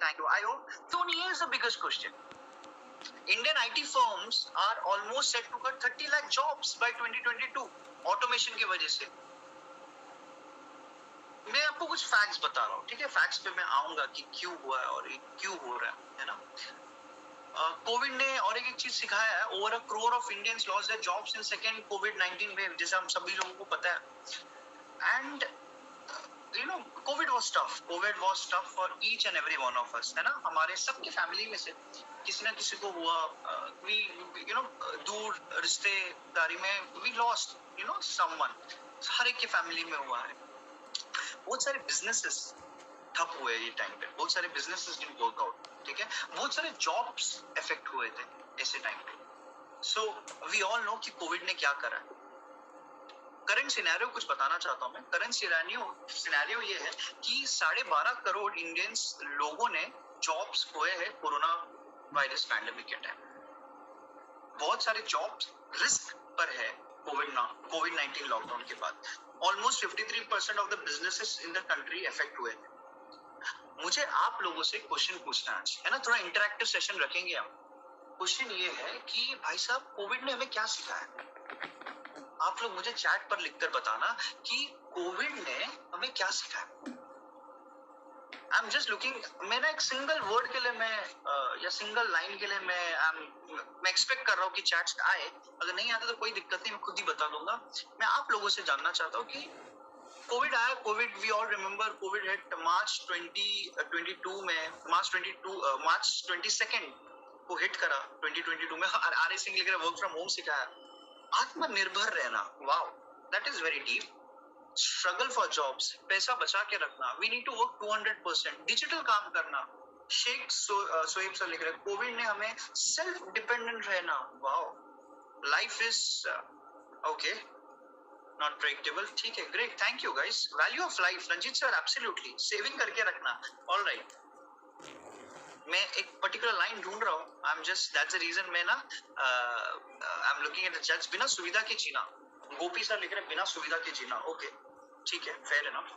Thank you. I hope. So here is the biggest question. Indian IT firms are almost set to cut 30 lakh jobs by 2022 automation की वजह से. मैं आपको कुछ facts बता रहा हूँ, ठीक है? फैक्ट्स पे मैं आऊंगा कि क्यों हुआ है और क्यों हो रहा है ना? कोविड ने और एक चीज सिखाया है. Over 1 crore of Indians lost their jobs in second covid wave, जैसे हम सभी लोगों को पता है. And you know, COVID was tough. COVID was tough for each and every one of us, है ना? हमारे सबके फैमिली में से किसी ना किसी को हुआ. We you know, दूर रिश्तेदारी में we lost you know someone. हर एक के फैमिली में हुआ है. बहुत सारे बिजनेसेस ठप हुए ये टाइम पे. बहुत सारे बिजनेसेस डिडंट वर्क आउट, ठीक है? बहुत सारे जॉब्स इफेक्ट हुए थे ऐसे टाइम पे. सो वी ऑल नो कि कोविड ने क्या करा है. करंट सिनेरियो कुछ बताना चाहता हूं मैं. करंट सिनेरियो ये है कि 12.5 करोड़ इंडियंस लोगों ने जॉब्स खोए हैं कोरोना वायरस पैंडेमिक के टाइम. बहुत सारे जॉब्स रिस्क पर है कोविड-19 लॉकडाउन के बाद. Almost 53% of the businesses in the country affect हुए थे. मुझे आप लोगों से क्वेश्चन पूछना है ना? थोड़ा इंटरैक्टिव सेशन रखेंगे हम. क्वेश्चन ये है कि भाई साहब, कोविड ने हमें क्या सिखाया? आप लोग मुझे चैट पर लिखकर बताना कि कोविड ने हमें क्या सिखाया. आई एम जस्ट लुकिंग. मैं ना एक सिंगल वर्ड के लिए या सिंगल लाइन के लिए मैं एक्सपेक्ट कर रहा हूँ कि चैट्स आए. अगर नहीं आते तो कोई दिक्कत नहीं, मैं खुद ही बता दूंगा. मैं आप लोगों से जानना चाहता हूँ कि कोविड आया. COVID we all remember COVID hit March 2022 में. मार्च 22 को हिट करा 2022 में. आर एस सिंह लिख रहे वर्क फ्रॉम होम सिखाया. आत्मनिर्भर रहना, wow, that is very deep. Struggle for jobs, पैसा बचा के रखना. We need to work 200%. Digital काम करना. शेख सोएब सर लिख रहे कोविड ने हमें सेल्फ डिपेंडेंट रहना. Wow, life is okay, not predictable. ठीक है, great, thank you guys. Value of life, Ranjit sir, absolutely. Saving करके रखना. ऑलराइट, मैं एक पर्टिकुलर लाइन ढूंढ रहा हूँ. I am just, that's the reason. मैं ना I am looking at the chats. बिना सुविधा के जीना. गोपी सर लिख रहे बिना सुविधा के जीना. ओके, ठीक है, fair enough.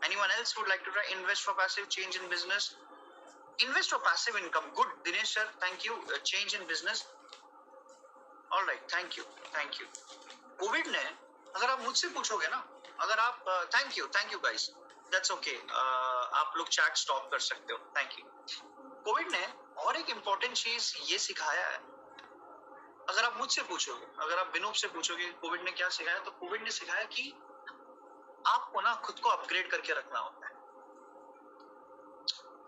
Anyone else would like to try invest for passive change in business? Invest for passive income, good. Dinesh sir, thank you. Change in business, alright, thank you. Covid ने, अगर आप मुझसे पूछोगे ना, अगर आप thank you guys, that's okay. आप लोग चैट स्टॉप कर सकते हो. Thank you. कोविड ने और एक इम्पोर्टेंट चीज ये सिखाया है. अगर आप मुझसे पूछोगे, अगर आप विनोद से पूछोगे कोविड ने क्या सिखाया, तो कोविड ने सिखाया कि आपको ना खुद को अपग्रेड करके रखना होता है.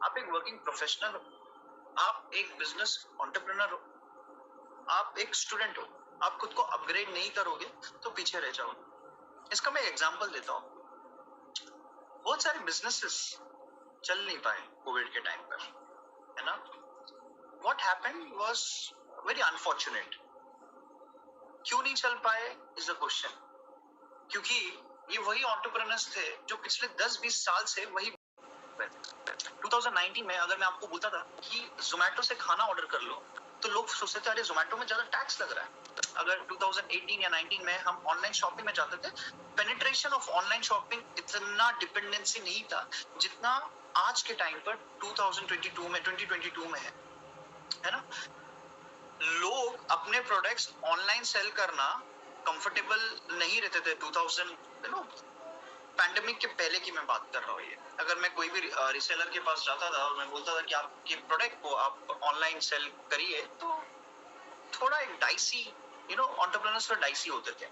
आप एक वर्किंग प्रोफेशनल हो, आप एक बिजनेस एंटरप्रेन्योर हो, आप एक स्टूडेंट हो. आप खुद को अपग्रेड नहीं करोगे तो पीछे रह जाओगे. इसका मैं एग्जांपल देता हूँ. बहुत सारे बिजनेसेस चल नहीं पाए कोविड के टाइम पर, है ना? What happened was very unfortunate. क्यों नहीं चल पाए is the question. क्योंकि ये वही एंटरप्रेन्योर्स थे जो पिछले 10-20 साल से वही. 2019 में अगर मैं आपको बोलता था कि जोमेटो से खाना ऑर्डर कर लो, तो लोग सोचते थे अरे जोमेटो में ज्यादा टैक्स लग रहा है. अगर 2018 या 19 में हम ऑनलाइन शॉपिंग में जाते थे, पेनिट्रेशन ऑफ ऑनलाइन शॉपिंग इतना डिपेंडेंसी नहीं था जितना आज के टाइम पर 2022 में है ना? लोग अपने प्रोडक्ट्स ऑनलाइन सेल करना कंफर्टेबल नहीं रहते थे. 2000 पैंडेमिक के पहले की मैं बात कर रहा हूँ. ये अगर मैं कोई भी रिसेलर के पास जाता था और मैं बोलता था कि आपके प्रोडक्ट को आप ऑनलाइन सेल करिए, तो थोड़ा एक डाइसी, एंटरप्रेन्योर्स पर डाइसी होते थे.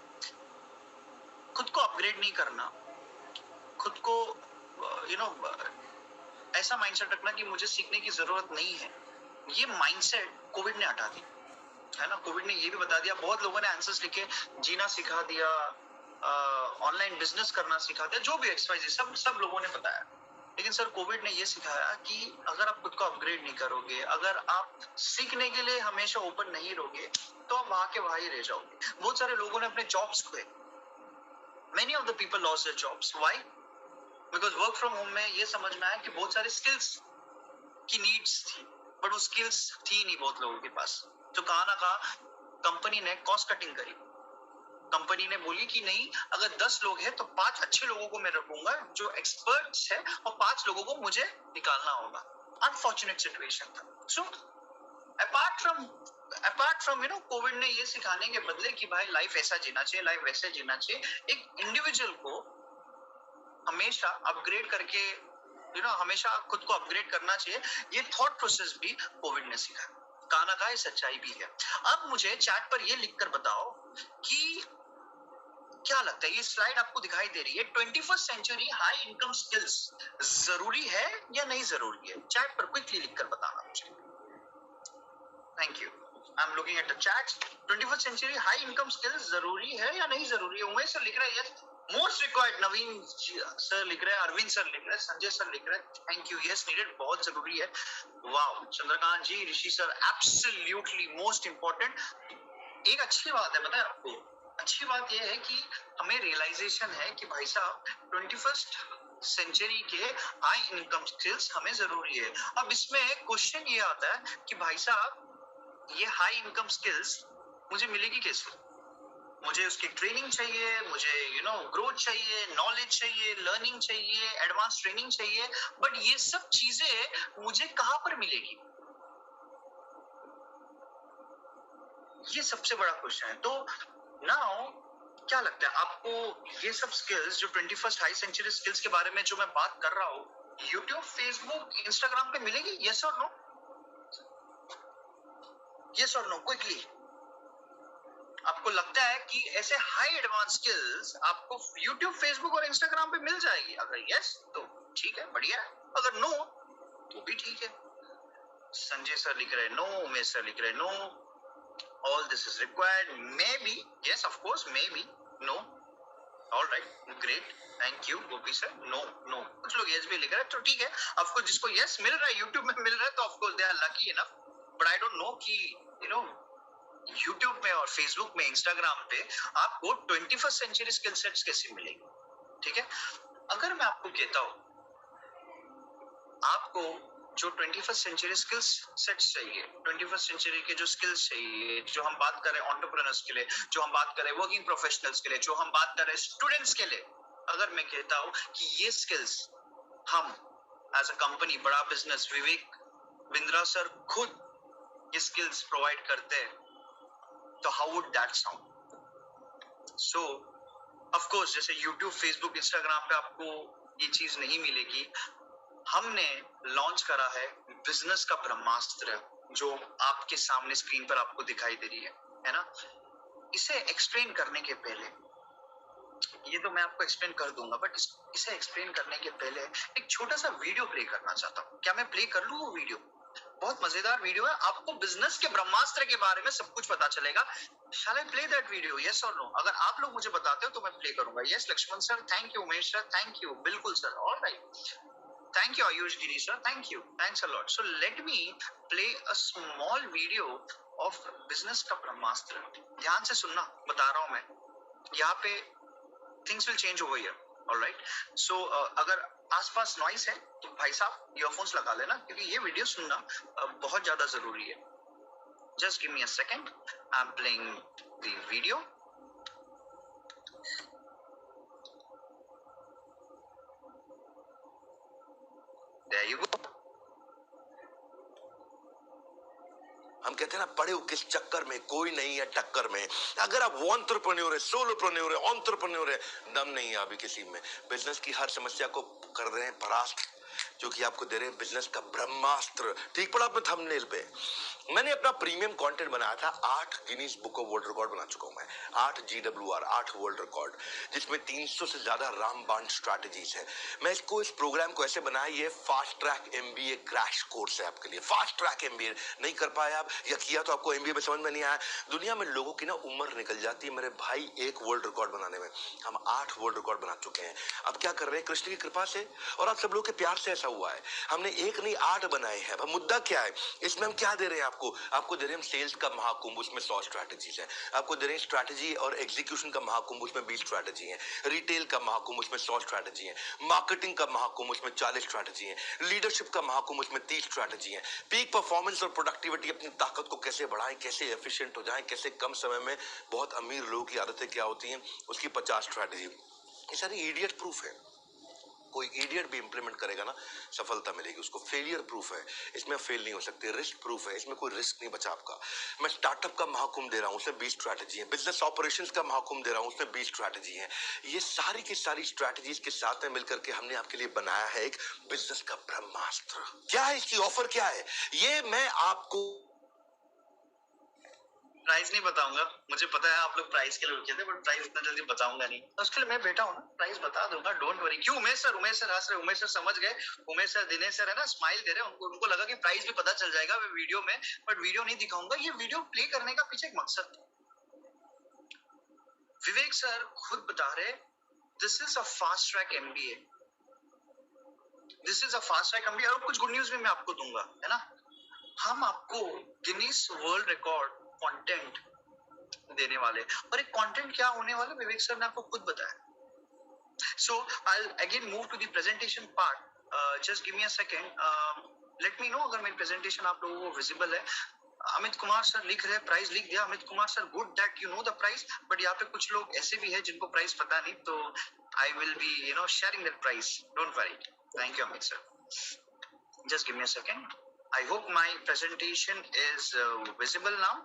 खुद को अपग्रेड नहीं करना, खुद को ऐसा माइंडसेट रखना कि मुझे सीखने की जरूरत नहीं है, ये माइंडसेट कोविड ने हटा दी, है ना? कोविड ने ये भी बता दिया. बहुत लोगों ने आंसर्स लिखे, जीना सिखा दिया, ऑनलाइन बिजनेस करना सिखा दिया, जो भी एक्सवाइज सब लोगों ने बताया. लेकिन सर कोविड ने ये सिखाया कि अगर आप खुद को अपग्रेड नहीं करोगे, अगर आप सीखने के लिए हमेशा ओपन नहीं रहोगे, तो आप वहां के वहां ही रह जाओगे. बहुत सारे लोगों ने अपने जॉब्स खोए. Many of the people lost their jobs. Why? Because work from home में ये समझ में आया कि बहुत सारे स्किल्स की नीड्स थी, बट वो स्किल्स थी नहीं बहुत लोगों के पास. तो कहा ना कहा कंपनी ने कॉस्ट कटिंग करी. कंपनी ने बोली कि नहीं, अगर 10 लोग हैं तो 5 अच्छे लोगों को मैं रखूंगा जो एक्सपर्ट्स है, और 5 लोगों को मुझे निकालना होगा. अनफॉर्चुनेट सिचुएशन था. सो अपार्ट फ्रॉम कोविड ने ये सिखाने के बदले कि भाई लाइफ ऐसा जीना चाहिए, लाइफ वैसे जीना चाहिए, एक इंडिविजुअल को हमेशा अपग्रेड करके हमेशा खुद को अपग्रेड करना चाहिए, ये थॉट प्रोसेस भी कोविड ने सिखाया. कहा ना कहा ये सच्चाई भी है. अब मुझे चैट पर ये लिखकर बताओ कि क्या लगता है, ये स्लाइड आपको दिखाई दे रही है, 21st century high income skills जरूरी है या नहीं जरूरी है? चैट पर क्विकली लिखकर बताना मुझे. Thank you. I am looking at the chat. 21st century high income skills जरूरी है या नहीं जरूरी है? उमेश सर लिख रहे हैं यस मोस्ट रिक्वायर्ड, नवीन सर लिख रहे हैं, अरविंद सर लिख रहे हैं, संजय सर लिख रहे हैं थैंक यू, यस नीडेड, बहुत जरूरी है. वाओ, चंद्रकांत जी, ऋषि सर, एब्सोल्युटली मोस्ट इंपॉर्टेंट. एक अच्छी बात है, पता है आपको, अच्छी बात यह है कि हमें रियलाइजेशन है कि भाई साहब 21st सेंचुरी के हाई इनकम स्किल्स हमें जरूरी है. अब इसमें क्वेश्चन ये आता है कि भाई साहब ये हाई इनकम स्किल्स मुझे मिलेगी कैसे? मुझे उसकी ट्रेनिंग चाहिए, मुझे ग्रोथ चाहिए, नॉलेज चाहिए, लर्निंग चाहिए, एडवांस ट्रेनिंग चाहिए, बट ये सब चीजें मुझे कहां पर मिलेगी? ये सबसे बड़ा क्वेश्चन है. तो नाउ क्या लगता है आपको, ये सब स्किल्स जो 21st हाई सेंचुरी स्किल्स के बारे में जो मैं बात कर रहा हूँ, यूट्यूब, फेसबुक, इंस्टाग्राम पे मिलेगी? यस और नो? यस और नो क्विकली. आपको लगता है कि ऐसे हाई एडवांस स्किल्स आपको यूट्यूब, फेसबुक और इंस्टाग्राम पे मिल जाएगी? अगर यस तो ठीक है, बढ़िया है. अगर नो तो भी ठीक है. संजय सर लिख रहे हैं नो, उमेश सर लिख रहे हैं no, all this is required, maybe, yes of course, maybe, no, all right, great, thank you. Gopi sir no no, कुछ लोग यस भी लिख रहे हैं, तो ठीक है. आपको जिसको यस मिल रहा है, यूट्यूब में मिल रहा है, तो of course they are lucky enough. But I don't know कि यूट्यूब में और फेसबुक में, इंस्टाग्राम पे आपको 21st सेंचुरी स्किल सेट्स कैसे मिलेंगे? ठीक है. अगर मैं आपको कहता हूं आपको जो 21st सेंचुरी स्किल्स सेट्स चाहिए, 21st सेंचुरी के जो स्किल्स चाहिए, जो हम बात कर रहे हैं एंटरप्रेन्योर्स के लिए, जो हम बात कर रहे हैं वर्किंग प्रोफेशनल्स के लिए, जो हम बात कर रहे हैं स्टूडेंट्स के लिए, अगर मैं कहता हूं कि ये स्किल्स हम एज अ कंपनी, बड़ा बिजनेस, विवेक बिंद्रा सर खुद ये स्किल्स प्रोवाइड करते हैं, तो how would that sound? So of course जैसे यूट्यूब, फेसबुक, इंस्टाग्राम पे आपको ये चीज नहीं मिलेगी. हमने लॉन्च करा है बिजनेस का ब्रह्मास्त्र, जो आपके सामने स्क्रीन पर आपको दिखाई दे रही है ना. इसे एक्सप्लेन करने के पहले, ये तो मैं आपको एक्सप्लेन कर दूंगा, बट इसे एक्सप्लेन करने के पहले एक छोटा सा वीडियो प्ले करना चाहता हूँ. क्या मैं प्ले कर लूँ वो वीडियो? बहुत मजेदार वीडियो है, आपको बिजनेस के ब्रह्मास्त्र के बारे में सब कुछ पता चलेगा. Shall I play that video? Yes or no? अगर आप लोग मुझे बताते हो तो मैं प्ले करूंगा. Yes Laxman sir, thank you. Umesh sir, thank you. बिल्कुल sir, all right. Thank you Ayush Giri sir, thank you, thanks a lot. So let me play a small video of business का ब्रह्मास्त्र. ध्यान से सुनना, बता रहा हूँ मैं. यहाँ पे things will change over here, all right. So अगर आसपास नॉइस है तो भाई साहब ईयरफोन्स लगा लेना, क्योंकि ये वीडियो सुनना बहुत ज्यादा जरूरी है. Just give me a second. I'm playing the video. There you go. हम कहते हैं ना, पड़े हो किस चक्कर में, कोई नहीं है टक्कर में. अगर आप वो एंटरप्रेन्योर है, सोलोप्रेन्योर है, एंटरप्रेन्योर है, दम नहीं है अभी किसी में. बिजनेस की हर समस्या को कर रहे हैं परास्त, जो कि आपको दे रहे हैं बिजनेस का ब्रह्मास्त्र. ठीक पड़ा आपने थंबनेल पे. मैंने अपना प्रीमियम कंटेंट बनाया था, 8 Guinness book of world record बना चुका हूं मैं, 8 GWR, 8 वर्ल्ड रिकॉर्ड, जिसमें 300 से ज्यादा रामबाण स्ट्रैटेजीज है. मैं इस प्रोग्राम को ऐसे बनाया, ये fast track MBA crash course है आपके लिए. फास्ट ट्रैक MBA नहीं कर पाए आप, या किया तो आपको MBA में समझ में नहीं आया. दुनिया में लोगों की ना उम्र निकल जाती है मेरे भाई एक वर्ल्ड रिकॉर्ड बनाने में. हम 8 वर्ल्ड रिकॉर्ड बना चुके हैं. अब क्या कर रहे हैं, कृष्ण की कृपा से और आप सब लोग के प्यार से ऐसा हुआ है. हमने एक नहीं 8 बनाए हैं. अब मुद्दा क्या है इसमें, हम क्या दे रहे हैं आपको दे रहे हैं सेल्स का महाकुंभ, उसमें 100 स्ट्रैटेजीज है. आपको दे रहे हैं स्ट्रैटेजी और एग्जीक्यूशन का महाकुंभ, उसमें 20 स्ट्रैटेजी है. रिटेल का महाकुंभ, उसमें 100 स्ट्रैटेजी है. मार्केटिंग का महाकुंभ, उसमें 40 स्ट्रैटेजी है. लीडरशिप का महाकुंभ, उसमें 30 स्ट्रैटेजी है. पीक परफॉर्मेंस और प्रोडक्टिविटी, अपनी ताकत को कैसे बढ़ाएं, कैसे एफिशिएंट हो जाएं, कैसे कम समय में बहुत अमीर लोगों की आदतें क्या होती हैं, उसकी 50 स्ट्रैटेजी. ये सारी इडियट प्रूफ है. कोई इडियट भी इंप्लीमेंट करेगा ना, सफलता मिलेगी उसको। फेलियर प्रूफ है, इसमें फेल नहीं हो सकते। रिस्क प्रूफ है, इसमें कोई रिस्क नहीं बचा आपका। मैं स्टार्टअप का महाकुंभ दे रहा हूं, उसमें 20 स्ट्रैटेजी है। बिजनेस ऑपरेशंस का महाकुंभ दे रहा हूं, उसमें 20 स्ट्रैटेजी है। ये सारी की सारी स्ट्रैटेजीज के साथ में मिलकर के हमने आपके लिए बनाया है एक बिजनेस का ब्रह्मास्त्र। क्या है इसकी ऑफर, क्या है ये मैं आपको प्राइस नहीं बताऊंगा, मुझे पता है आप लोग प्राइस के लिए रुके थे, बट प्राइस इतना जल्दी बताऊंगा नहीं। तो उसके लिए मैं बैठा हूँ ना, प्राइस बता दूंगा, डोंट वरी। क्यों उमेश सर हंस रहे, उमेश सर समझ गए, उमेश सर दिनेश सर है ना, स्माइल दे रहे हैं, उनको लगा कि प्राइस भी पता चल जाएगा वीडियो में, बट वीडियो नहीं दिखाऊंगा। ये वीडियो प्ले करने का पीछे एक मकसद था। विवेक सर खुद बता रहे, this is a fast track MBA, this is a fast track MBA. और कुछ गुड न्यूज भी मैं आपको दूंगा, है ना। हम आपको गिनीज वर्ल्ड रिकॉर्ड कंटेंट देने वाले, और एक कंटेंट क्या होने वाला विवेक सर ने आपको खुद बताया। So I again move to the presentation part. Just give me a second, let me know अगर मेरी प्रेजेंटेशन आप लोगों को विजिबल है। अमित कुमार सर लिख रहे हैं, प्राइस लिख दिया Amit Kumar sir, good that you know the price. But यहाँ पे कुछ लोग ऐसे भी है जिनको प्राइस पता नहीं, तो I will be sharing that price, don't worry. Thank you Amit sir. Just give me a second. I hope my presentation is visible now.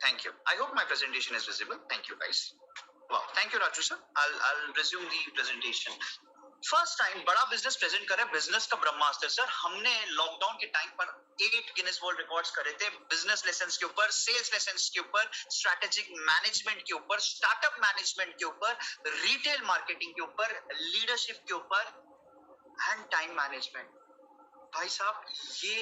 Thank you. I hope my presentation is visible. Thank you, guys. Wow. Thank you, Raju sir. I'll resume the presentation. First time बड़ा business present करे, business का ब्रह्मास्त्र। Sir हमने lockdown के time पर 8 Guinness world records करे थे, business lessons के ऊपर, सेल्स लेसन्स के ऊपर, स्ट्रैटेजिक मैनेजमेंट के ऊपर, स्टार्टअप मैनेजमेंट के ऊपर, रिटेल मार्केटिंग के ऊपर, लीडरशिप के ऊपर एंड टाइम मैनेजमेंट। भाई साहब ये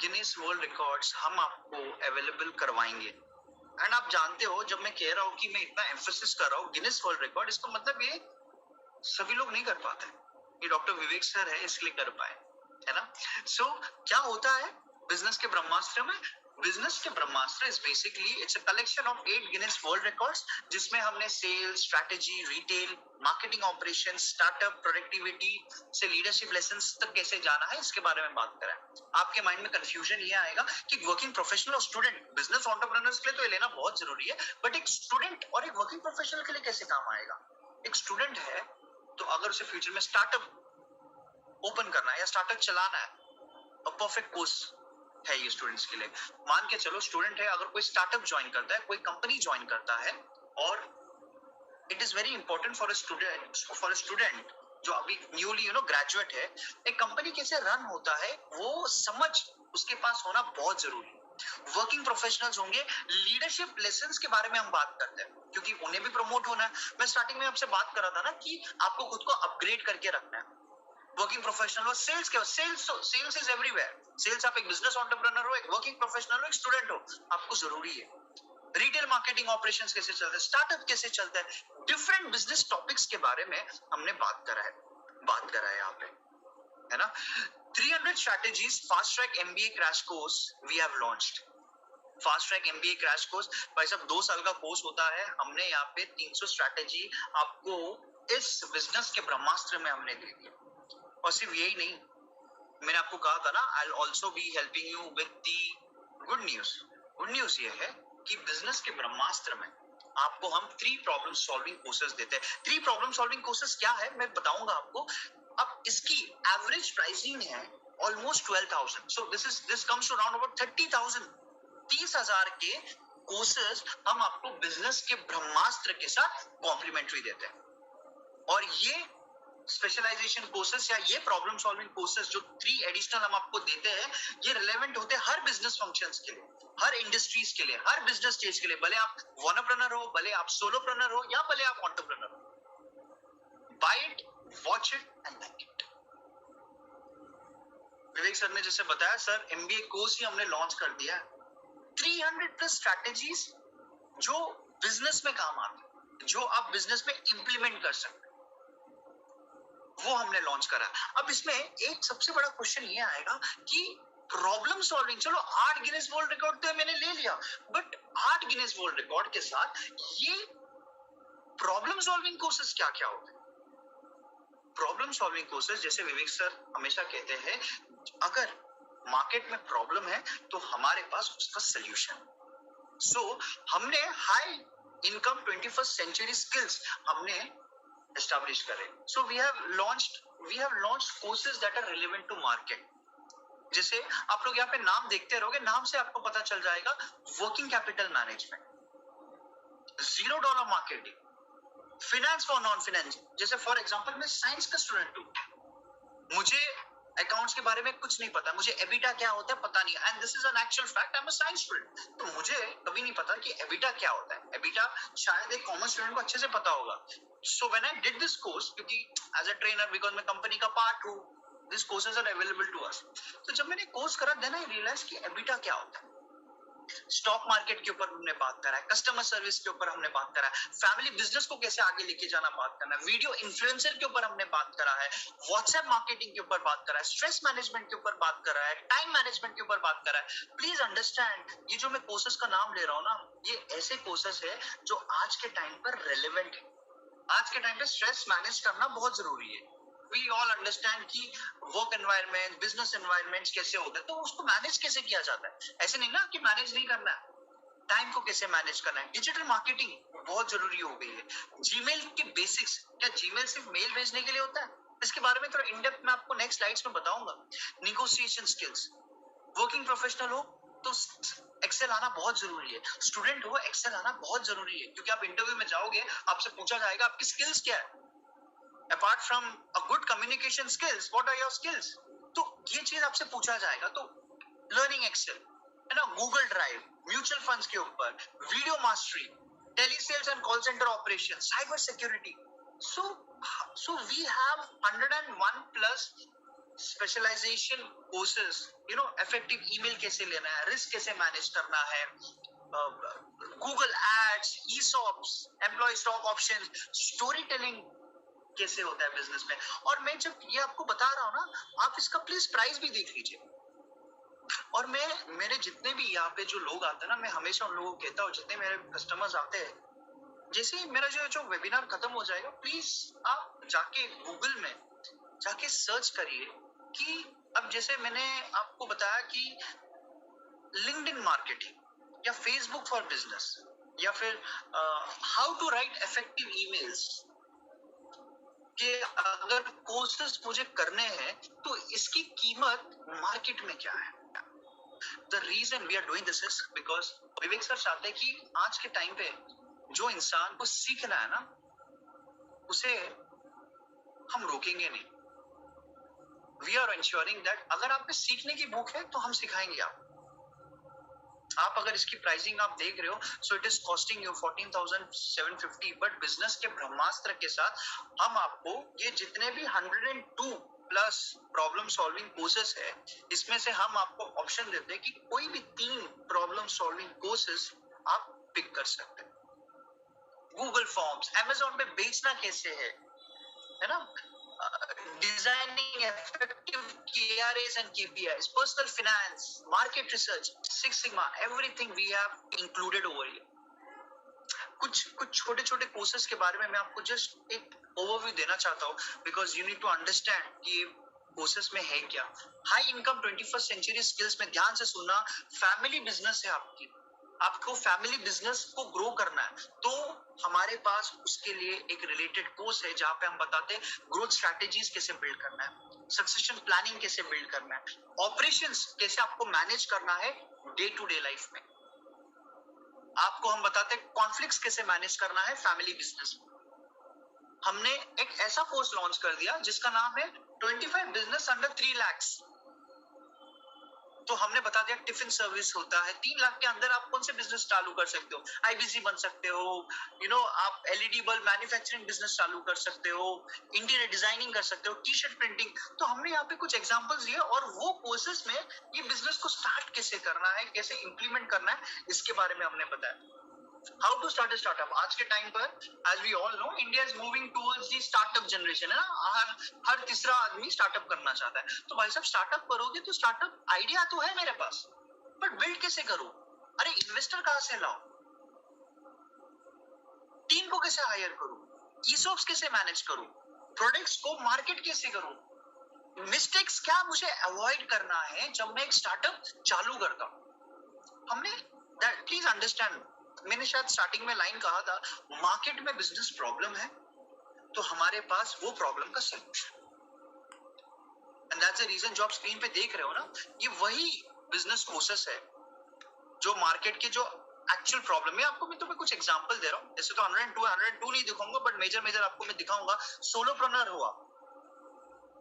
गिनीज वर्ल्ड रिकॉर्ड्स हम आपको अवेलेबल करवाएंगे। एंड आप जानते हो, जब मैं कह रहा हूँ कि मैं इतना एम्फोसिस कर रहा हूँ गिनीज वर्ल्ड रिकॉर्ड, इसका मतलब ये सभी लोग नहीं कर पाते, ये डॉक्टर विवेक सर है इसलिए कर पाए, है ना। सो क्या होता है बिजनेस के ब्रह्मास्त्र में? बिजनेस के Brahmastra is basically it's a collection of 8 Guinness world records, जिसमें हमने sales, strategy, retail, marketing operation, startup, productivity से लीडरशिप लेसन्स तक कैसे जाना है इसके बारे में बात करा है। आपके माइंड में कंफ्यूजन ये आएगा कि वर्किंग प्रोफेशनल और स्टूडेंट, बिजनेस एंटरप्रेन्योर्स के लिए तो ये लेना बहुत जरूरी है, बट एक स्टूडेंट और एक वर्किंग प्रोफेशनल के लिए कैसे काम आएगा? एक स्टूडेंट है तो अगर उसे फ्यूचर में स्टार्टअप ओपन करना है या स्टार्टअप चलाना है, परफेक्ट कोर्स है ये स्टूडेंट्स के लिए। मान के चलो स्टूडेंट है, अगर कोई स्टार्टअप ज्वाइन करता है, कोई कंपनी ज्वाइन करता है, और it is very important for a student जो अभी न्यूली ग्रेजुएट है, एक कंपनी कैसे रन होता है वो समझ उसके पास होना बहुत जरूरी है। वर्किंग प्रोफेशनल्स होंगे, लीडरशिप लेसन्स के बारे में हम बात करते हैं क्योंकि उन्हें भी प्रमोट होना है। मैं स्टार्टिंग में आपसे बात कर रहा था ना कि आपको खुद को अपग्रेड करके रखना है। वर्किंग प्रोफेशनल हो, सेल्स इज एवरीवेयर। सेल्स, आप एक बिजनेस एंटरप्रेन्योर हो, एक वर्किंग प्रोफेशनल हो, एक स्टूडेंट हो, आपको जरूरी है। रिटेल मार्केटिंग ऑपरेशंस कैसे चलता है, स्टार्टअप कैसे चलता है, डिफरेंट बिजनेस टॉपिक्स के बारे में हमने बात करा है यहाँ पे, है ना। 300 strategies fast track MBA crash course we have launched. Fast track MBA crash course, भाई साहब 2 साल का कोर्स होता है। हमने यहाँ पे 300 स्ट्रैटेजी आपको इस बिजनेस के ब्रह्मास्त्र में हमने दे दिया। और सिर्फ यही नहीं, मैंने आपको कहा था ना, I will also be helping you with the good news. Good news ये है कि बिजनेस के ब्रह्मास्त्र में आपको हम 3 प्रॉब्लम सॉल्विंग कोर्सेज देते हैं। 3 प्रॉब्लम सॉल्विंग कोर्सेज क्या है मैं बताऊंगा आपको। अब इसकी एवरेज प्राइसिंग है almost 12,000, so this comes to around about 30,000। 30,000 के कोर्सेज हम आपको बिजनेस के ब्रह्मास्त्र के साथ कॉम्प्लीमेंट्री देते हैं। और ये स्पेशलाइजेशन कोर्सेज या ये प्रॉब्लम सॉल्विंग कोर्सेज जो 3 एडिशनल हम आपको देते हैं, ये रिलेवेंट होते हैं हर बिजनेस फंक्शंस के लिए, हर इंडस्ट्रीज के लिए, हर बिजनेस स्टेज के लिए, भले आप वनरप्रेन्योर हो, भले आप सोलोप्रेन्योर हो, या भले आप एंटरप्रेन्योर हो। Buy it, watch it and like it. Vivek sir ने जैसे बताया, सर एमबीए कोर्स ही हमने लॉन्च कर दिया है। 300 प्लस स्ट्रैटेजीज जो बिजनेस में काम आती, जो आप बिजनेस में इंप्लीमेंट कर सकते, वो हमने लॉन्च करा। अब इसमें एक सबसे बड़ा क्वेश्चन ये आएगा कि प्रॉब्लम सॉल्विंग, चलो 8 गिनेस वर्ल्ड रिकॉर्ड तो मैंने ले लिया, बट 8 गिनेस वर्ल्ड रिकॉर्ड के साथ ये प्रॉब्लम सॉल्विंग कोर्सेज क्या क्या होते हैं? प्रॉब्लम सॉल्विंग कोर्सेज, जैसे विवेक सर हमेशा कहते हैं, अगर मार्केट में प्रॉब्लम है तो हमारे पास उसका सॉल्यूशन। सो हमने high income 21st century skills हमने एस्टैब्लिश करे. So we have launched courses that are relevant to market. जैसे आप लोग यहाँ पे नाम देखते रहोगे, नाम से आपको पता चल जाएगा. Working capital management, $0 marketing, finance for non finance. जैसे फॉर एग्जांपल मैं साइंस का स्टूडेंट हूँ, मुझे अकाउंट्स के बारे में कुछ नहीं पता, मुझे एबिटा क्या होता है पता नहीं, and this is an actual fact. I am a science student, तो मुझे कभी नहीं पता कि एबिटा क्या होता है. एबिटा शायद एक कॉमर्स स्टूडेंट को अच्छे से पता होगा. So when I did this course, क्योंकि एज अ ट्रेनर, बिकॉज मैं कंपनी का पार्ट हूँ, this courses are available to us. तो जब मैंने कोर्स करा, देन आई रियलाइज कि एबिटा क्या होता है. स्टॉक मार्केट के ऊपर हमने बात करा है, कस्टमर सर्विस के ऊपर हमने बात करा है, फैमिली बिजनेस को कैसे आगे लेके जाना बात करना है, वीडियो इन्फ्लुएंसर के ऊपर हमने बात करा है, व्हाट्सएप मार्केटिंग के ऊपर बात करा है, स्ट्रेस मैनेजमेंट के ऊपर बात करा है, टाइम मैनेजमेंट के ऊपर बात करा है. प्लीज अंडरस्टैंड, ये जो मैं कोर्सेज का नाम ले रहा हूँ ना, ये ऐसे कोर्सेज है जो आज के टाइम पर रेलेवेंट है. आज के टाइम पे स्ट्रेस मैनेज करना बहुत जरूरी है. वी ऑल अंडरस्टैंड कि वर्क एनवायरनमेंट, बिजनेस एनवायरनमेंट कैसे होता है, तो उसको मैनेज कैसे किया जाता है. ऐसे नहीं ना कि मैनेज नहीं करना है, टाइम को कैसे मैनेज करना है. डिजिटल मार्केटिंग बहुत जरूरी हो गई है. जीमेल के बेसिक्स, क्या जीमेल सिर्फ मेल भेजने के लिए होता है? इसके बारे में थोड़ा इन डेप्थ मैं आपको नेक्स्ट स्लाइड्स में बताऊंगा. निगोशिएशन स्किल्स, वर्किंग प्रोफेशनल हो तो एक्सेल आना बहुत जरूरी है. स्टूडेंट हो, एक्सेल आना बहुत जरूरी है, क्योंकि आप इंटरव्यू में जाओगे, आपसे पूछा जाएगा आपकी स्किल्स क्या है. Apart from a good communication skills, what are your skills? तो ये चीज आपसे पूछा जाएगा. तो लर्निंग एक्सेल है ना, गूगल ड्राइव, म्यूचुअल फंड्स के ऊपर, video mastery, tele sales and call centre operation, cyber security. So we have 101 plus specialisation courses. Effective email कैसे लेना है, रिस्क कैसे मैनेज करना है, Google ads, ESOPs, employ stock option, story telling कैसे होता है बिजनेस में. और मैं जब ये आपको बता रहा हूँ ना, आप इसका प्लीज प्राइस भी देख लीजिए. और मेरे जितने भी यहाँ पे जो लोग आते हैं ना, मैं हमेशा उन लोगों को कहता हूँ, जितने मेरे कस्टमर्स आते हैं, जैसे ही मेरा जो वेबिनार खत्म हो जाएगा, प्लीज आप जाके गूगल में जाके सर्च करिए कि अब जैसे मैंने आपको बताया कि लिंक्डइन मार्केटिंग या फेसबुक फॉर बिजनेस या फिर how to write effective emails कि अगर कोर्सेज मुझे करने हैं तो इसकी कीमत मार्केट में क्या है. The reason we are doing this is because Vivek sir चाहते हैं कि आज के टाइम पे जो इंसान को सीखना है ना, उसे हम रोकेंगे नहीं. We are ensuring that अगर आप में सीखने की भूख है तो हम सिखाएंगे आप अगर इसकी प्राइसिंग आप देख रहे हो, so it is costing you 14,750, but business के ब्रह्मास्त्र के साथ हम आपको ये जितने भी 102 प्लस प्रॉब्लम सॉल्विंग कोर्सेस है, इसमें से हम आपको ऑप्शन देते हैं कि कोई भी 3 प्रॉब्लम सॉल्विंग कोर्सेस आप पिक कर सकते हैं. गूगल फॉर्म्स, अमेजोन पे बेचना कैसे है ना, designing effective KRAs and KPIs, personal finance, market research, Six Sigma, everything we have included over here. कुछ छोटे छोटे कोर्सेज के बारे में मैं आपको जस्ट एक ओवरव्यू देना चाहता हूँ, because you need to understand कि कोर्सेज में है क्या. High income 21st century skills में ध्यान से सुनना. फैमिली बिजनेस है आपको फैमिली बिजनेस को ग्रो करना है, तो हमारे पास उसके लिए एक रिलेटेड कोर्स है जहां पे हम बताते हैं ग्रोथ स्ट्रैटेजीज कैसे बिल्ड करना है, सक्सेशन प्लानिंग कैसे बिल्ड करना है, ऑपरेशंस कैसे आपको मैनेज करना है डे टू डे लाइफ में. आपको हम बताते हैं कॉन्फ्लिक्ट्स कैसे मैनेज करना है फैमिली बिजनेस में. हमने एक ऐसा कोर्स लॉन्च कर दिया जिसका नाम है 25 बिजनेस अंडर 3 lakhs. तो हमने बता दिया टिफिन सर्विस होता है, 3 लाख के अंदर आप कौन से बिजनेस चालू कर सकते हो. आईबीसी बन सकते हो, आप एलईडी बल्ब मैन्युफैक्चरिंग बिजनेस चालू कर सकते हो, इंटीरियर डिजाइनिंग कर सकते हो, टी शर्ट प्रिंटिंग. तो हमने यहाँ पे कुछ एग्जांपल्स दिए और वो कोर्सेज में ये बिजनेस को स्टार्ट कैसे करना है, कैसे इंप्लीमेंट करना है, इसके बारे में हमने बताया. How to start a startup. आज के टाइम पर as we all know, India is moving towards the startup generation है ना. हर तीसरा आदमी स्टार्टअप करना चाहता है. तो भाई साहब स्टार्टअप करोगे तो स्टार्टअप आइडिया तो है मेरे पास, बट बिल्ड कैसे करूं. अरे इन्वेस्टर कहां से लाऊं, टीम को कैसे हायर करूं, ईसॉप्स कैसे मैनेज करूं, प्रोडक्ट्स को मार्केट कैसे करूं, मिस्टेक्स क्या मुझे अवॉइड करना है जब मैं एक स्टार्टअप चालू करता हूं. हमने प्लीज अंडरस्टैंड, मैंने शायद स्टार्टिंग में लाइन कहा था, मार्केट में बिजनेस प्रॉब्लम है तो हमारे पास वो प्रॉब्लम का solution, and that's the reason जो आप स्क्रीन पे देख रहे हो ना, ये वही बिजनेस प्रोसेस है जो मार्केट के जो एक्चुअल प्रॉब्लम है। आपको मैं तुम्हें कुछ एग्जांपल दे रहा हूँ, जैसे तो 102 नहीं दिखाऊंगा, बट मेजर आपको मैं दिखाऊंगा। सोलोप्रेन्योर हुआ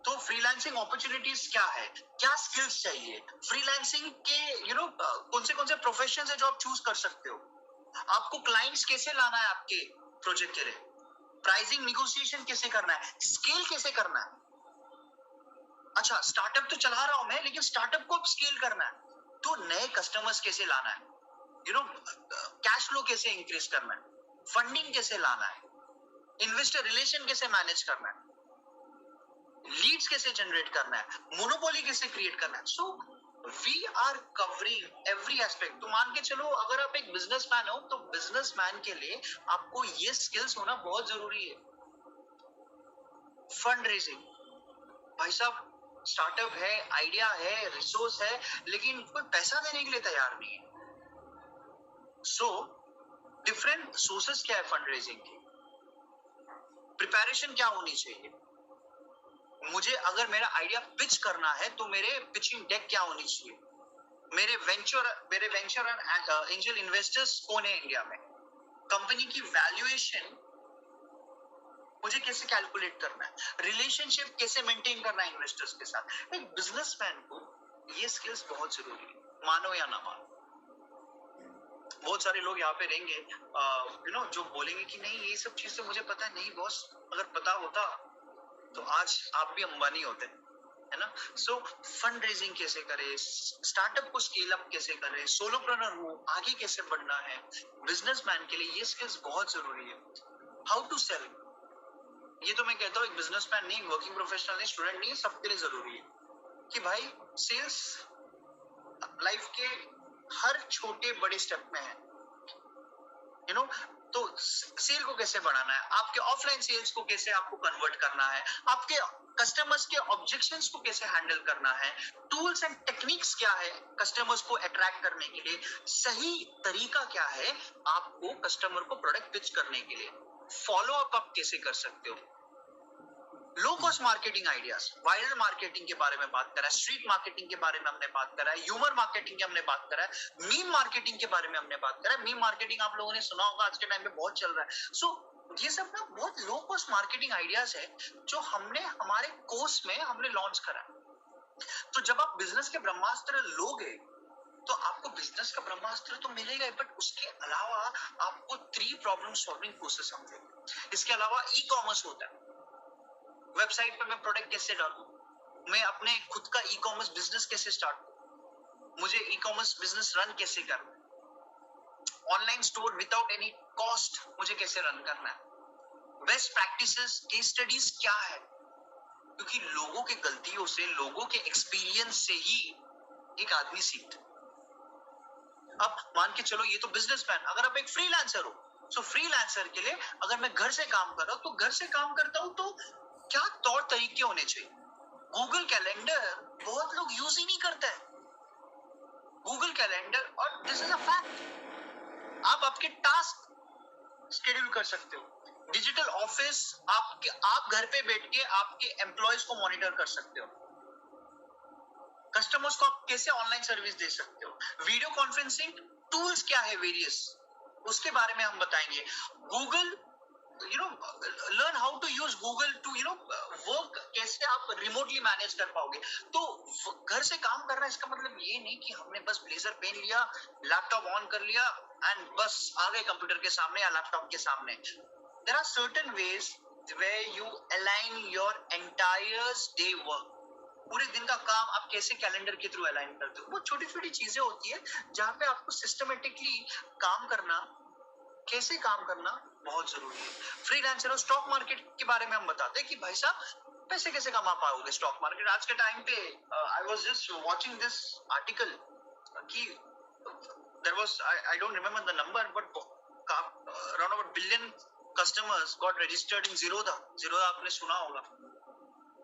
तो फ्रीलांसिंग अपॉर्चुनिटीज क्या है, क्या स्किल्स चाहिए, फ्रीलांसिंग के कौन से प्रोफेशन है जो आप चूज कर सकते हो, आपको क्लाइंट्स कैसे लाना है आपके प्रोजेक्ट के लिए, प्राइसिंग निगोशिएशन कैसे करना है, स्केल कैसे करना है। अच्छा, स्टार्टअप तो चला रहा हूं मैं, लेकिन स्टार्टअप को अब स्केल करना है तो नए कस्टमर्स कैसे लाना है, कैश फ्लो कैसे इंक्रीज करना है, फंडिंग कैसे लाना है, इन्वेस्टर रिलेशन कैसे मैनेज करना है, लीड्स कैसे जनरेट करना है, मोनोपोली कैसे क्रिएट करना है। So we are covering every aspect. तो मान के चलो, अगर आप एक बिजनेसमैन हो तो बिजनेसमैन के लिए आपको ये स्किल्स होना बहुत जरूरी है। फंड रेजिंग, भाई साहब, स्टार्टअप है, आइडिया है, रिसोर्स है, लेकिन कोई पैसा देने के लिए तैयार नहीं है। सो डिफरेंट सोर्सेस क्या है फंड रेजिंग की, प्रिपरेशन क्या होनी चाहिए, मुझे अगर मेरा आइडिया पिच करना है तो मेरे पिचिंग डेक क्या होनी चाहिए, मेरे वेंचर एंड एंजल इन्वेस्टर्स कौन है इंडिया में, कंपनी की वैल्यूएशन मुझे कैसे कैलकुलेट करना है, रिलेशनशिप कैसे मेंटेन करना है इन्वेस्टर्स के साथ। एक बिजनेसमैन को ये स्किल्स बहुत जरूरी है, मानो या ना मानो। बहुत सारे लोग यहाँ पे रहेंगे जो बोलेंगे कि नहीं ये सब चीज तो मुझे पता है नहीं बॉस, अगर पता होता तो आज आप भी अंबानी होते, है ना। सो फंड रेजिंग कैसे करे, स्टार्टअप को स्केल अप कैसे करे, सोलोप्रेन्योर हो, आगे कैसे बढ़ना है, बिजनेसमैन के लिए ये स्किल्स बहुत जरूरी है। हाउ टू सेल, ये तो मैं कहता हूँ एक बिजनेसमैन नहीं, वर्किंग प्रोफेशनल नहीं, स्टूडेंट नहीं, सबके लिए जरूरी है कि भाई सेल्स लाइफ के हर छोटे बड़े स्टेप में है, तो सेल को कैसे बढ़ाना है, आपके ऑफलाइन सेल्स को कैसे आपको कन्वर्ट करना है, आपके कस्टमर्स के ऑब्जेक्शंस को कैसे हैंडल करना है, टूल्स एंड टेक्निक्स क्या है कस्टमर्स को अट्रैक्ट करने के लिए, सही तरीका क्या है आपको कस्टमर को प्रोडक्ट पिच करने के लिए, फॉलो अप आप कैसे कर सकते हो, low cost marketing ideas, viral marketing के बारे में बात करा है, स्ट्रीट मार्केटिंग के बारे में हमने बात करा है, ह्यूमर मार्केटिंग की हमने बात करा है, मीम मार्केटिंग के बारे में हमने बात करा है। मीम मार्केटिंग आप लोगों ने सुना होगा, आज के टाइम पे बहुत चल रहा है। सो ये सब ना बहुत लो कॉस्ट मार्केटिंग आइडियाज है जो हमने हमारे कोर्स में हमने लॉन्च करा है। तो जब आप बिजनेस के ब्रह्मास्त्र लोगे तो आपको बिजनेस का ब्रह्मास्त्र तो मिलेगा, बट उसके अलावा आपको 3 प्रॉब्लम सॉल्विंग प्रोसेस समझेंगे। इसके अलावा ई कॉमर्स होता है, वेबसाइट पे मैं प्रोडक्ट कैसे डालूं, मैं अपने खुद का ई कॉमर्स बिजनेस कैसे स्टार्ट करूं, मुझे ई कॉमर्स बिजनेस रन कैसे करना है, online store without any cost मुझे कैसे रन करना है, बेस्ट प्रैक्टिसेस, केस स्टडीज क्या है, क्योंकि लोगों की गलतियों से, लोगों के एक्सपीरियंस से ही एक आदमी सीखता। अब मान के चलो ये तो बिजनेसमैन, अगर आप एक फ्रीलांसर हो, सो फ्रीलांसर के लिए अगर मैं घर से काम कर रहा हूं तो घर से काम करता हूं तो क्या तौर तरीके होने चाहिए। गूगल कैलेंडर बहुत लोग यूज ही नहीं करते हैं, गूगल कैलेंडर, और दिस इज अ फैक्ट। आप आपके टास्क शेड्यूल कर सकते हो, डिजिटल ऑफिस आप घर पे बैठ के आपके एम्प्लॉयज को मॉनिटर कर सकते हो, कस्टमर्स को आप कैसे ऑनलाइन सर्विस दे सकते हो, वीडियो कॉन्फ्रेंसिंग टूल्स क्या है वेरियस, उसके बारे में हम बताएंगे। Google learn how to use Google to work, कैसे आप रिमोटली मैनेज कर पाओगे। तो घर से काम करना इसका मतलब ये नहीं कि हमने बस ब्लेजर पहन लिया, लैपटॉप ऑन कर लिया एंड बस आ गए कंप्यूटर के सामने या लैपटॉप के सामने। There are certain ways where you align your entire day work, पूरे दिन का काम आप कैसे कैलेंडर के थ्रू अलाइन करते हो। वो छोटी छोटी चीजें होती है जहां पे आपको सिस्टमेटिकली काम करना, कैसे काम करना बहुत जरूरी है। फ्रीलांसर और स्टॉक मार्केट के बारे में हम बताते हैं कि भाई साहब पैसे कैसे कमा पाओगे स्टॉक मार्केट। आज के टाइम पे I was just watching this article कि there was, I don't remember the number, but around about billion customers got registered in Zerodha. Zerodha आपने सुना होगा।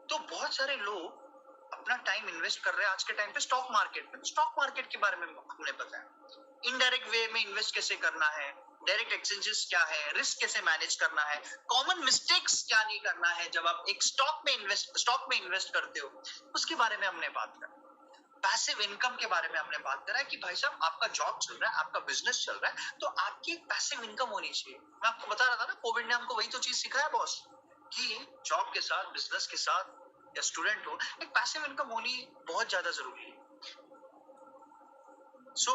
तो बहुत सारे लोग अपना टाइम इन्वेस्ट कर रहे हैं आज के टाइम पे स्टॉक मार्केट में। स्टॉक मार्केट के बारे में हमने बताया। इनडायरेक्ट वे में इन्वेस्ट कैसे करना है, डायरेक्ट एक्सचेंजेस क्या है, रिस्क कैसे मैनेज करना है, कॉमन मिस्टेक्स क्या नहीं करना है जब आप एक स्टॉक में इन्वेस्ट करते हो, उसके बारे में हमने बात करा। पैसिव इनकम के बारे में हमने बात करा है कि भाई साहब आपका जॉब चल रहा है, आपका बिजनेस चल रहा है, तो आपकी एक पैसिव इनकम होनी चाहिए। मैं आपको बता रहा था ना, कोविड ने हमको वही तो चीज सिखाया बॉस, कि जॉब के साथ, बिजनेस के साथ, या स्टूडेंट हो, एक पैसिव इनकम होनी बहुत ज्यादा जरूरी है। सो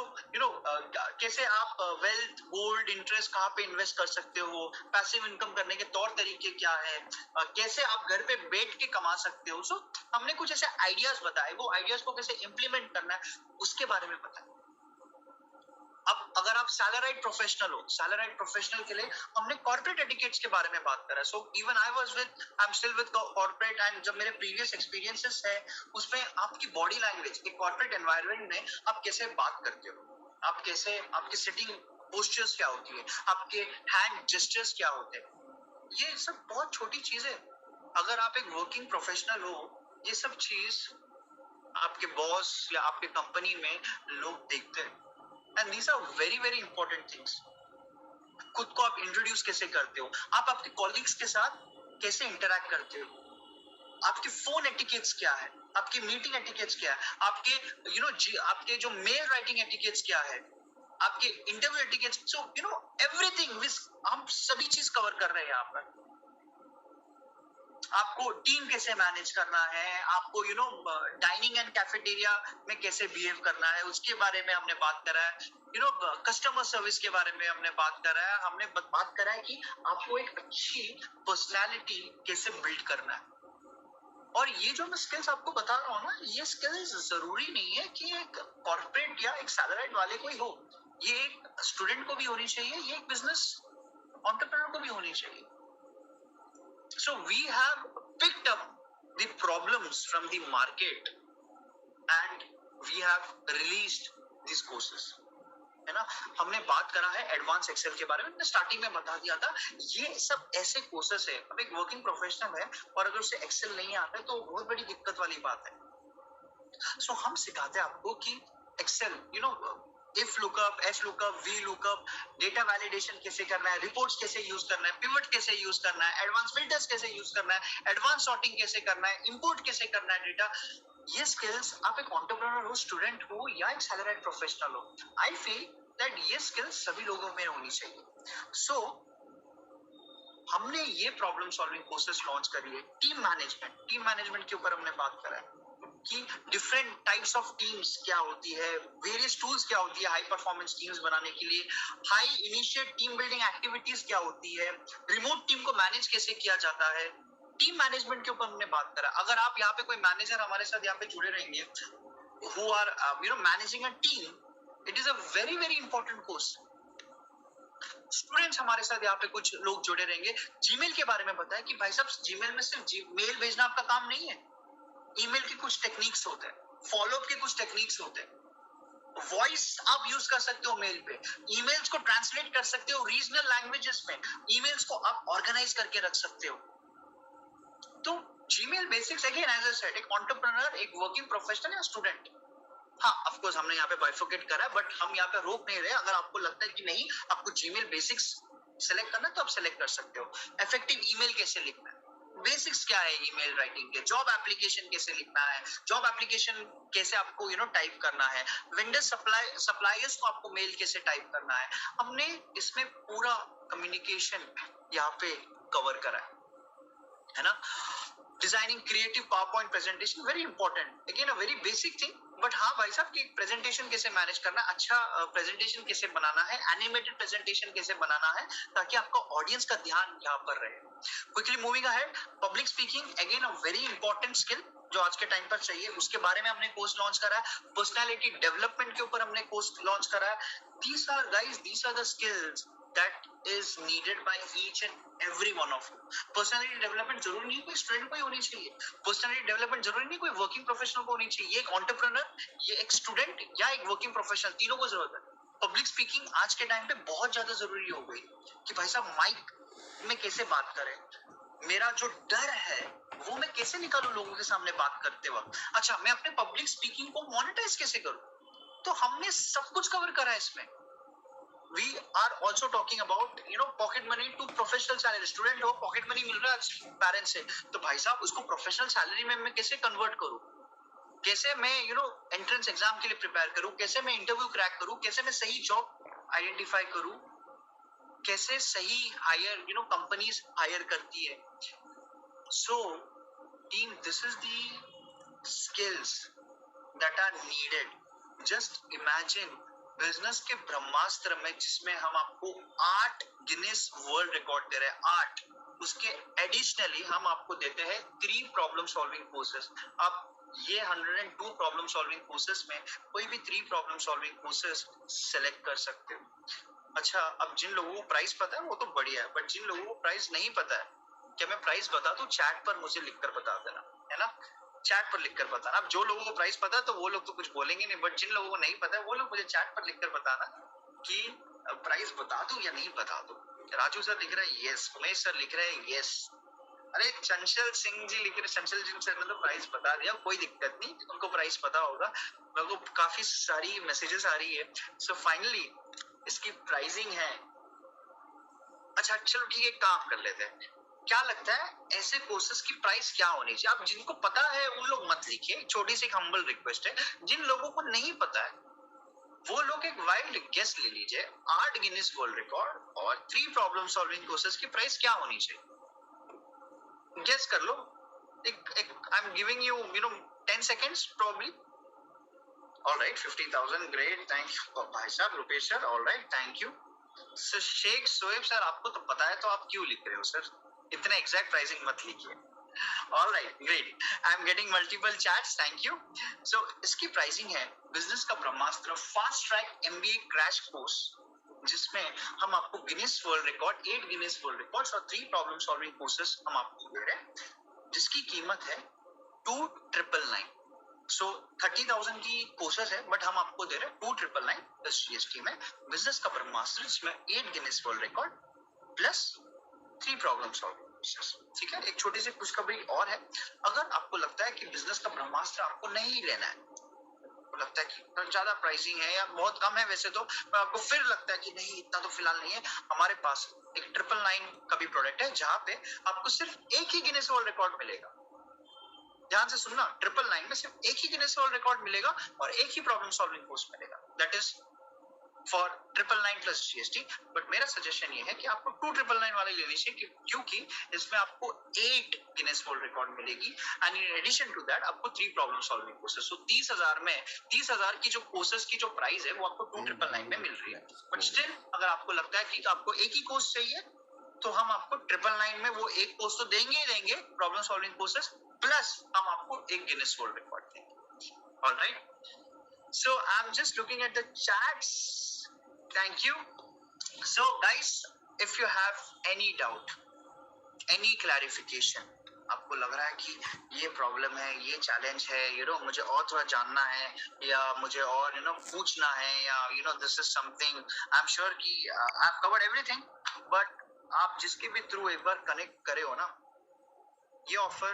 कैसे आप वेल्थ, गोल्ड, इंटरेस्ट कहाँ पे इन्वेस्ट कर सकते हो, पैसिव इनकम करने के तौर तरीके क्या है, कैसे आप घर पे बैठ के कमा सकते हो। सो हमने कुछ ऐसे आइडियाज बताए, वो आइडियाज को कैसे इम्प्लीमेंट करना है उसके बारे में बताया। अब अगर आप सैलराइड प्रोफेशनल हो, सैलराइड प्रोफेशनल के लिए हमने कॉर्पोरेट एटिकेट्स के बारे में बात करा। So even I am still with corporate, and जब मेरे प्रीवियस एक्सपीरियंसेस है उसमें आपकी बॉडी लैंग्वेज, एक कॉर्पोरेट एनवायरनमेंट में आप कैसे बात करते हो, आप कैसे, आपकी सिटिंग पोस्चर्स क्या होती है, आपके हैंड जेस्चर्स क्या होते हैं, ये सब बहुत छोटी चीजें। अगर आप एक वर्किंग प्रोफेशनल हो, ये सब चीज आपके बॉस या आपके कंपनी में लोग देखते हैं, and these are very very important things. खुद को आप इंट्रोड्यूस कैसे करते हो, आप आपके कॉलीग्स के साथ कैसे इंटरैक्ट करते हो, आपके फोन एटिकेट्स क्या है, आपकी मीटिंग एटिकेट्स क्या है, आपके आपके जो मेल राइटिंग एटिकेट्स क्या है, आपके इंटरव्यू एटिकेट्स। सो एवरीथिंग, हम सभी चीज कवर कर रहे हैं यहाँ पर। आपको टीम कैसे मैनेज करना है, आपको डाइनिंग एंड कैफेटेरिया में कैसे बिहेव करना है, उसके बारे में हमने बात करा है। कस्टमर सर्विस के बारे में हमने बात करा है। हमने बात करा है कि आपको एक अच्छी पर्सनालिटी कैसे बिल्ड करना है। और ये जो मैं स्किल्स आपको बता रहा हूँ ना, ये स्किल्स जरूरी नहीं है कि एक कॉर्पोरेट या एक सैलराइड वाले को ही हो, ये एक स्टूडेंट को भी होनी चाहिए, ये एक बिजनेस एंटरप्रेन्योर को भी होनी चाहिए। So we have picked up the problems from the market and we have released these courses, है ना। हमने बात करा है एडवांस एक्सेल के बारे में, मैंने स्टार्टिंग में बता दिया था, ये सब ऐसे कोर्सेस है। अब एक वर्किंग प्रोफेशनल है और अगर उसे एक्सेल नहीं आता है तो बहुत बड़ी दिक्कत वाली बात है। सो हम सिखाते हैं आपको कि Excel, if lookup, S lookup, V lookup, data validation कैसे करना है, रिपोर्ट्स कैसे यूज करना है, पिवट कैसे यूज करना है, एडवांस फिल्टर्स कैसे यूज करना है, एडवांस सॉर्टिंग कैसे करना है, इंपोर्ट कैसे करना है डेटा। ये स्किल्स आप एक एंटरप्रेन्योर हो, स्टूडेंट हो या एक सैलराइड प्रोफेशनल हो, आई फील दैट ये स्किल्स सभी लोगों में होनी चाहिए। सो हमने ये प्रॉब्लम सॉल्विंग कोर्सेस लॉन्च करी है। टीम मैनेजमेंट के ऊपर हमने बात करा है कि डिफरेंट टाइप्स ऑफ टीम्स क्या होती है, वेरियस टूल्स क्या होती है हाई परफॉर्मेंस टीम्स बनाने के लिए, high initiate team building activities क्या होती है, रिमोट टीम को मैनेज कैसे किया जाता है। टीम मैनेजमेंट के ऊपर हमने बात करा। अगर आप यहाँ पे कोई मैनेजर हमारे साथ यहाँ पे जुड़े रहेंगे who are managing a team, it is a very very important course। Students हमारे साथ यहाँ पे कुछ लोग जुड़े रहेंगे। जीमेल के बारे में बताया कि भाई साहब जीमेल में सिर्फ मेल भेजना आपका काम नहीं है, ईमेल के कुछ टेक्निक्स होते हैं, फॉलोअप के कुछ टेक्निक्स होते हैं, वॉइस आप यूज कर सकते हो मेल पे, ईमेल्स को ट्रांसलेट कर सकते हो रीजनल लैंग्वेजेस में, ईमेल्स को आप ऑर्गेनाइज करके रख सकते हो। तो Gmail basics again as I said, एक एंटरप्रेन्योर, एक वर्किंग प्रोफेशनल या स्टूडेंट। हाँ ऑफ कोर्स हमने यहाँ पे बाइफोकेट करा है, बट हम यहाँ पे रोक नहीं रहे। अगर आपको लगता है कि नहीं आपको जीमेल बेसिक्स सेलेक्ट करना है तो आप सेलेक्ट कर सकते हो। इफेक्टिव ईमेल कैसे लिखना है, बेसिक्स क्या है ईमेल राइटिंग के, जॉब एप्लीकेशन कैसे लिखना है, जॉब एप्लीकेशन कैसे आपको टाइप करना है, वेंडर सप्लायर्स को आपको मेल कैसे टाइप करना है, हमने इसमें पूरा कम्युनिकेशन यहाँ पे कवर करा है ना। Designing creative PowerPoint presentation, very important, again a very basic thing, but हाँ भाई साहब की प्रेजेंटेशन कैसे मैनेज करना, अच्छा प्रेजेंटेशन कैसे बनाना है, एनिमेटेड प्रेजेंटेशन कैसे बनाना है ताकि आपका ऑडियंस का ध्यान यहाँ पर रहे। Quickly moving ahead, public speaking again a very important skill जो आज के टाइम पर चाहिए, उसके बारे में हमने कोर्स लॉन्च करा है। पर्सनालिटी डेवलपमेंट के ऊपर हमने कोर्स लॉन्च करा है। these are the skills that is needed by each and every one of you। Personality development जरूरी नहीं कोई स्टूडेंट को ही होनी चाहिए, पर्सनालिटी डेवलपमेंट जरूरी नहीं कोई वर्किंग प्रोफेशनल को होनी चाहिए, एक एंटरप्रेन्योर, ये एक स्टूडेंट या एक वर्किंग प्रोफेशनल, तीनों को जरूरत है। पब्लिक स्पीकिंग आज के टाइम पे बहुत ज्यादा जरूरी हो गई कि भाई साहब माइक में कैसे बात करें, मेरा जो डर है वो मैं कैसे निकालूं लोगों के सामने बात करते वक्त। अच्छा मैं अपने पब्लिक स्पीकिंग को मोनेटाइज कैसे करूं, तो हमने सब कुछ कवर करा है इसमें. We are also talking about pocket money to professional salary. Student हो, पॉकेट मनी मिल रहा है पेरेंट्स से, तो भाई साहब उसको प्रोफेशनल सैलरी में मैं कैसे कन्वर्ट करूं, कैसे मैं एंट्रेंस एग्जाम के लिए प्रिपेयर करूं, कैसे मैं इंटरव्यू क्रैक करूं, कैसे मैं सही जॉब आइडेंटिफाई करूं, कैसे सही हायर कंपनीज हायर करती है. So team, this is the skills that are needed. Just imagine business के ब्रह्मास्त्र में, जिसमें हम आपको 8 गिनीज वर्ल्ड रिकॉर्ड दे रहे हैं, 8, उसके एडिशनली हम आपको देते हैं 3 प्रॉब्लम सॉल्विंग कोर्सेस. आप ये 102 प्रॉब्लम सॉल्विंग कोर्सेस में कोई भी 3 प्रॉब्लम सॉल्विंग कोर्सेस सेलेक्ट कर सकते हो. अच्छा, अब जिन लोगों को प्राइस पता है वो तो बढ़िया है, बट जिन लोगों को प्राइस नहीं पता है, क्या मैं प्राइस बता दूं? चैट पर मुझे लिखकर बता देना, है ना, चैट पर लिखकर बताना. अब जो लोगों को प्राइस पता है तो वो लोग तो कुछ बोलेंगे नहीं, बट जिन लोगों को नहीं पता है वो लोग मुझे चैट पर लिखकर बताना कि प्राइस बता दूं या नहीं बता दूं. राजू सर लिख रहे हैं यस, उमेश सर लिख रहे हैं यस, अरे चंचल सिंह जी लिख रहे हैं, चंचल सिंह सर ने तो प्राइस बता दिया, कोई दिक्कत नहीं, उनको प्राइस पता होगा. मेरे को काफी सारी मैसेजेस आ रही है. सो फाइनली इसकी प्राइसिंग है. अच्छा चलो ठीक है, काम कर लेते हैं. क्या लगता है ऐसे कोर्सेज की प्राइस क्या होनी चाहिए? आप जिनको पता है उन लोग मत लिखिए, छोटी सी हम्बल रिक्वेस्ट है. जिन लोगों को नहीं पता है वो लोग एक वाइल्ड गेस ले लीजिए. 8 गिनीज वर्ल्ड रिकॉर्ड और 3 प्रॉब्लम सॉल्विंग कोर्सेज की प्राइस क्या होनी चाहिए? गेस कर लो. I am giving you 10 seconds probably. All right, 50,000, great, thank you भाई साहब. Rupesh sir, all right, thank you. Sir Sheikh Soeb sir, आपको तो पता है तो आप क्यों लिख रहे हो सर? इतने एग्जैक्ट प्राइसिंग मत लिखिए. All right, great, I am getting multiple chats, thank you. So इसकी प्राइसिंग है बिजनेस का Brahmastra fast track MBA crash course, जिसमें हम आपको Guinness world record, 8 Guinness world records और 3 प्रॉब्लम सॉल्विंग कोर्सेस हम आपको दे रहे हैं, जिसकी कीमत है 2,999. सो 30,000 की कोर्सेस है, बट हम आपको दे रहे हैं 2,999 प्लस जीएसटी में बिजनेस का ब्रह्मास्त्र, जिसमें 8 Guinness world record plus 3 problem solving courses. ठीक है, एक छोटी सी खुशखबरी और है. अगर आपको लगता है कि बिजनेस का ब्रह्मास्त्र आपको नहीं लेना है, आपको लगता है कि ज्यादा प्राइसिंग है या बहुत कम है वैसे तो, पर आपको फिर लगता है कि नहीं इतना तो फिलहाल नहीं है, हमारे पास एक 999 का भी प्रोडक्ट है, जहां पे आपको सिर्फ एक ही गिनीज वर्ल्ड रिकॉर्ड मिलेगा. ध्यान से सुनना, 999 में सिर्फ एक ही गिनीज वर्ल्ड रिकॉर्ड मिलेगा और एक ही प्रॉब्लम सॉल्विंग कोर्स मिलेगा. That is for 999 plus GST. But मेरा सजेशन ये है कि आपको 2,999 वाले ले लीजिए, क्योंकि इसमें आपको 8 गिनीज वर्ल्ड रिकॉर्ड मिलेगी and in addition to that आपको 3 प्रॉब्लम सॉल्विंग कोर्सेस. सो 30,000 की जो कोर्सेस की जो प्राइस है वो आपको 2,999 में मिल रही है. बट स्टिल अगर आपको लगता है कि आपको एक ही कोर्स चाहिए, तो हम आपको 999 में वो एक कोर्स तो देंगे ही देंगे, प्रॉब्लम सॉल्विंग कोर्सेस, प्लस हम आपको एक गिनीज वर्ल्ड रिकॉर्ड देंगे. Alright, so I'm just looking at the chats. Thank you. So guys, if you have any doubt, any clarification, आपको लग रहा है कि ये प्रॉब्लम है, ये चैलेंज है, मुझे और थोड़ा जानना है, या मुझे और पूछना है, या this is something I'm sure कि I've covered everything, but आप जिसके भी थ्रू एक बार कनेक्ट करे हो ना, ये ऑफर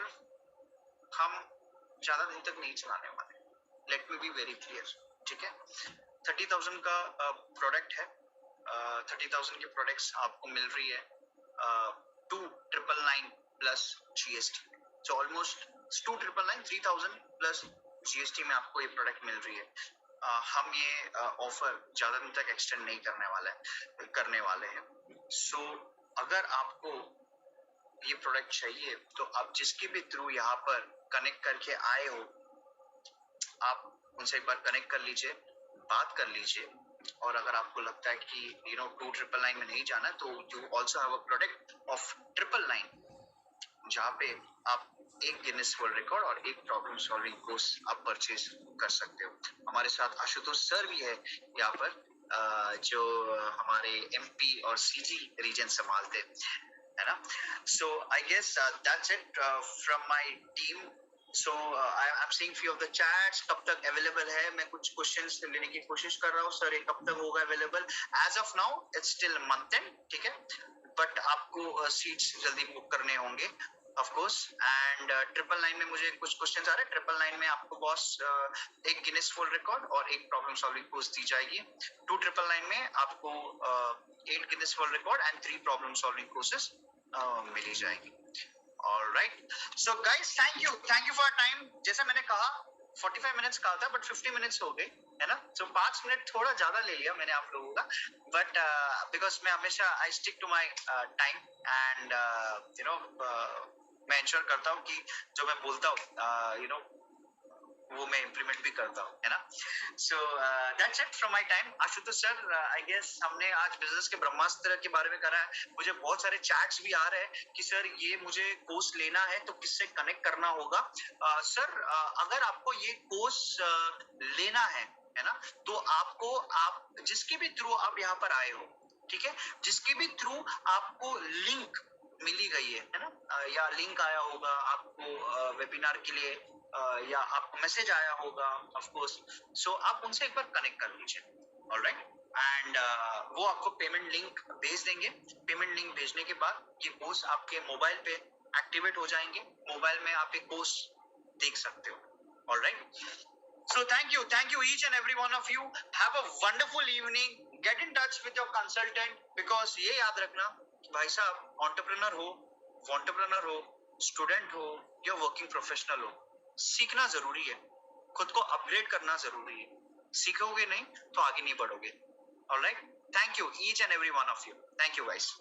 हम ज्यादा दिन तक नहीं चलाने वाले. Let me be very clear, ठीक है. 30,000 का प्रोडक्ट है, 30,000 के प्रोडक्ट्स आपको मिल रही है 2,999 plus GST. So almost 2,999, 3,000 plus GST में आपको ये प्रोडक्ट मिल रही है. हम ये ऑफर ज्यादा दिन तक एक्सटेंड नहीं करने वाले हैं. सो अगर आपको ये प्रोडक्ट चाहिए तो आप जिसके भी थ्रू यहाँ पर कनेक्ट करके आए हो, आप उनसे एक बार कनेक्ट कर लीजिए, बात कर लीजिए. और अगर आपको लगता है कि 2,999 में नहीं जाना, तो you also have a product of 999, जहाँ पे आप एक गिनीज वर्ल्ड रिकॉर्ड और एक प्रॉब्लम सॉल्विंग कोर्स आप परचेज कर सकते हो. हमारे साथ आशुतोष सर भी है यहाँ पर, जो हमारे एमपी और सीजी रीजन संभालते है ना. So I guess that's it from my team. So I'm seeing few of the chats. कब तक अवेलेबल है? मैं कुछ क्वेश्चंस लेने की कोशिश कर रहा हूँ. सर ये कब तक होगा available? As of now it's still month end, ठीक है, बट आपको सीट्स जल्दी बुक करने होंगे. Of course. एंड 999 में मुझे कुछ क्वेश्चंस आ रहे हैं। 999 में आपको बॉस एक गिनेस वर्ल्ड रिकॉर्ड और एक प्रॉब्लम सॉल्विंग कोर्स दी जाएगी। 999 में आपको 8 Guinness world record and 3 problem solving courses मिली जाएगी। All right, so guys thank you for time. जैसे मैंने कहा 45 मिनट्स कहा था बट 50 मिनट्स हो गए, है ना। सो 5 मिनट थोड़ा ज्यादा ले लिया मैंने आप लोगों का, बट बिकॉज मैं हमेशा I stick to my time and you know मैं इंश्योर करता हूँ कि जो मैं बोलता हूँ यू नो वो मैं इम्प्लीमेंट भी करता हूँ, है ना। So that's it from my time. Ashutosh sir, I guess हमने आज बिजनेस के ब्रह्मास्त्र के बारे में करा है। मुझे बहुत सारे चैट्स भी आ रहे हैं कि सर ये मुझे कोर्स लेना है तो किससे कनेक्ट करना होगा। सर अगर आपको ये कोर्स लेना है ना, तो आपको आप जिसके भी थ्रू आप यहाँ पर आए हो, ठीक है, जिसके भी थ्रू आपको लिंक मिली गई है ना, या लिंक आया होगा आपको वेबिनार के लिए, या आपको मैसेज आया होगा ऑफ कोर्स, सो आप उनसे एक बार कनेक्ट कर लीजिए। ऑलराइट, एंड वो आपको पेमेंट लिंक भेज देंगे। पेमेंट लिंक भेजने के बाद ये कोर्स आपके मोबाइल पे एक्टिवेट हो जाएंगे। मोबाइल में आप एक कोर्स देख सकते हो। Alright, so thank you each and every one of you. Have a wonderful evening. Get in touch with your consultant, because ये याद रखना भाई साहब, एंटरप्रेन्योर हो, वॉन्टरप्रेन्योर हो, स्टूडेंट हो या वर्किंग प्रोफेशनल हो, सीखना जरूरी है, खुद को अपग्रेड करना जरूरी है। सीखोगे नहीं तो आगे नहीं बढ़ोगे। Alright, thank you each and every one of you. Thank you guys.